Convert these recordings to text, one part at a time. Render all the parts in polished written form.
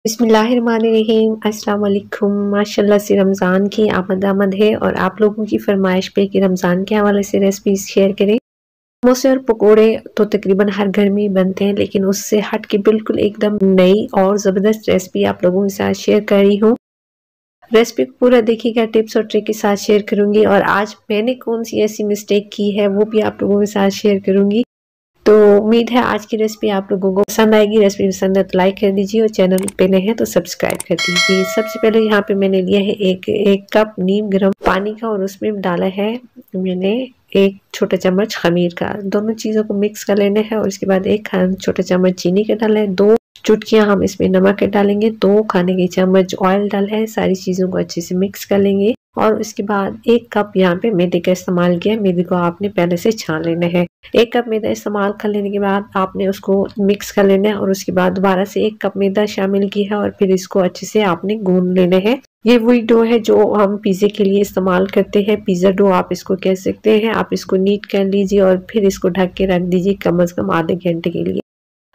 बिस्मिल्लाहिर्रहमानिर्रहीम। अस्सलाम वालेकुम। माशाल्लाह से रमज़ान की आमद है और आप लोगों की फरमाइश पे कि रमज़ान के हवाले से रेसिपीज़ शेयर करें। समोसे और पकोड़े तो तकरीबन हर घर में ही बनते हैं, लेकिन उससे हट के बिल्कुल एकदम नई और ज़बरदस्त रेसिपी आप लोगों के साथ शेयर कर रही हूँ। रेसिपी को पूरा देखिएगा, टिप्स और ट्रिक के साथ शेयर करूँगी और आज मैंने कौन सी ऐसी मिस्टेक की है वो भी आप लोगों के साथ शेयर करूँगी। तो उम्मीद है आज की रेसिपी आप लोगों को पसंद आएगी। रेसिपी पसंद है तो लाइक कर दीजिए और चैनल पे नए हैं तो सब्सक्राइब कर दीजिए। सबसे पहले यहाँ पे मैंने लिया है एक कप नीम गर्म पानी का और उसमें डाला है मैंने एक छोटा चम्मच खमीर का। दोनों चीज़ों को मिक्स कर लेना है और उसके बाद एक छोटा चम्मच चीनी का डाला है, 2 चुटकियाँ हम इसमें नमक के डालेंगे, 2 खाने के चम्मच ऑयल डाला है। सारी चीज़ों को अच्छे से मिक्स कर लेंगे और उसके बाद 1 कप यहाँ पे मैदे का इस्तेमाल किया। मैदे को आपने पहले से छान लेना है। 1 कप मैदा इस्तेमाल कर लेने के बाद आपने उसको मिक्स कर लेना है और उसके बाद दोबारा से 1 कप मैदा शामिल किया है और फिर इसको अच्छे से आपने गूंद लेना है। ये वही डो है जो हम पिज़्ज़े के लिए इस्तेमाल करते हैं। पिज़्ज़ा डो आप इसको कह सकते हैं। आप इसको नीट कर लीजिए और फिर इसको ढक के रख दीजिए कम से कम आधे घंटे के लिए।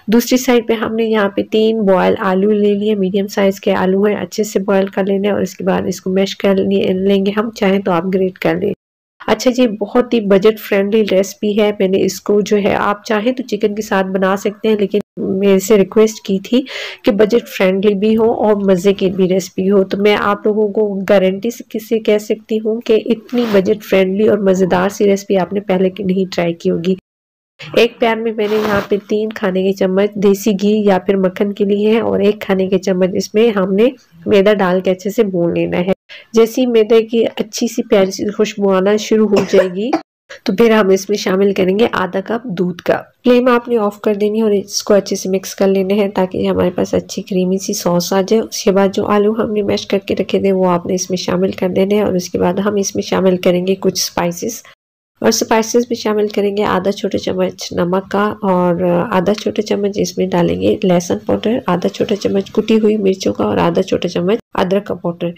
दूसरी साइड पे हमने यहाँ पे 3 बॉयल आलू ले लिए, मीडियम साइज के आलू है, अच्छे से बॉयल कर लेने और उसके बाद इसको मैश कर लेंगे हम, चाहे तो आप ग्रेट कर लें। अच्छा जी, बहुत ही बजट फ्रेंडली रेसिपी है। मैंने इसको जो है आप चाहें तो चिकन के साथ बना सकते हैं, लेकिन मेरे से रिक्वेस्ट की थी कि बजट फ्रेंडली भी हो और मज़े की भी रेसिपी हो, तो मैं आप लोगों को गारंटी से किससे कह सकती हूँ कि इतनी बजट फ्रेंडली और मज़ेदार सी रेसिपी आपने पहले की नहीं ट्राई की होगी। एक पैन में मैंने यहाँ पे 3 खाने के चम्मच देसी घी या फिर मक्खन के लिए है और 1 खाने के चम्मच इसमें हमने मैदा डाल के अच्छे से भून लेना है। जैसे ही मैदे की अच्छी सी प्यारी सी खुशबू आना शुरू हो जाएगी तो फिर हम इसमें शामिल करेंगे आधा कप दूध का। फ्लेम आपने ऑफ कर देनी है और इसको अच्छे से मिक्स कर लेना है ताकि हमारे पास अच्छी क्रीमी सी सॉस आ जाए। उसके बाद जो आलू हमने मैश करके रखे थे वो आपने इसमें शामिल कर देने हैं और उसके बाद हम इसमें शामिल करेंगे कुछ स्पाइसेस और स्पाइसेस भी शामिल करेंगे। आधा छोटा चम्मच नमक का और आधा छोटा चम्मच इसमें डालेंगे लहसुन पाउडर, आधा छोटा चम्मच कुटी हुई मिर्चों का और आधा छोटा चम्मच अदरक का पाउडर।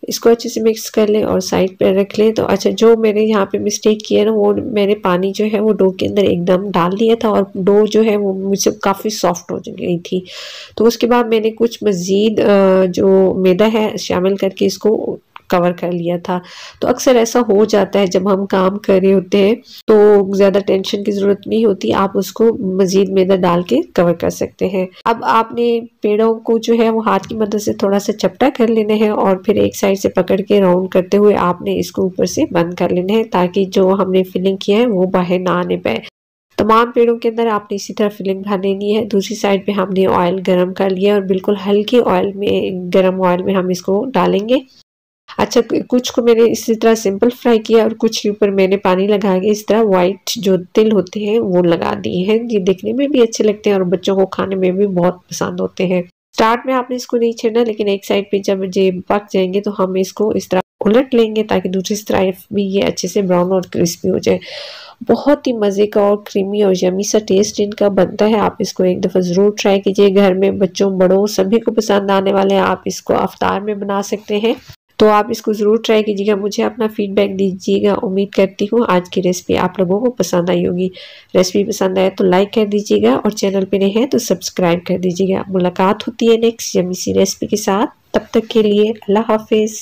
इसको अच्छे से मिक्स कर लें और साइड पर रख लें। तो अच्छा, जो मैंने यहाँ पे मिस्टेक किया ना, वो मैंने पानी जो है वो डो के अंदर एकदम डाल दिया था और डो जो है वो मुझसे काफ़ी सॉफ्ट हो गई थी। तो उसके बाद मैंने कुछ मज़ीद जो मैदा है शामिल करके इसको कवर कर लिया था। तो अक्सर ऐसा हो जाता है जब हम काम कर रहे होते हैं तो ज़्यादा टेंशन की ज़रूरत नहीं होती, आप उसको मज़ीद मैदा डाल के कवर कर सकते हैं। अब आपने पेड़ों को जो है वो हाथ की मदद से थोड़ा सा चपटा कर लेना है और फिर एक साइड से पकड़ के राउंड करते हुए आपने इसको ऊपर से बंद कर लेना है ताकि जो हमने फिलिंग किया है वो बाहर ना आने पाए। तमाम पेड़ों के अंदर आपने इसी तरह फिलिंग भर लेनी है। दूसरी साइड पे हमने ऑयल गरम कर लिया और बिल्कुल हल्के ऑयल में, गरम ऑयल में हम इसको डालेंगे। अच्छा, कुछ को मैंने इसी तरह सिंपल फ्राई किया और कुछ के ऊपर मैंने पानी लगा के इस तरह वाइट जो तिल होते हैं वो लगा दिए हैं। ये देखने में भी अच्छे लगते हैं और बच्चों को खाने में भी बहुत पसंद होते हैं। स्टार्ट में आपने इसको नहीं छेड़ना, लेकिन एक साइड पे जब ये पक जाएंगे तो हम इसको इस तरह उलट लेंगे ताकि दूसरी तरफ भी ये अच्छे से ब्राउन और क्रिस्पी हो जाए। बहुत ही मज़े का और क्रीमी और यमी सा टेस्ट इनका बनता है। आप इसको एक दफ़ा ज़रूर ट्राई कीजिए। घर में बच्चों बड़ों सभी को पसंद आने वाले हैं। आप इसको अफ्तार में बना सकते हैं, तो आप इसको ज़रूर ट्राई कीजिएगा। मुझे अपना फीडबैक दीजिएगा। उम्मीद करती हूँ आज की रेसिपी आप लोगों को पसंद आई होगी। रेसिपी पसंद आए तो लाइक कर दीजिएगा और चैनल पे नए हैं तो सब्सक्राइब कर दीजिएगा। मुलाकात होती है नेक्स्ट यमी सी रेसिपी के साथ। तब तक के लिए अल्लाह हाफिज़।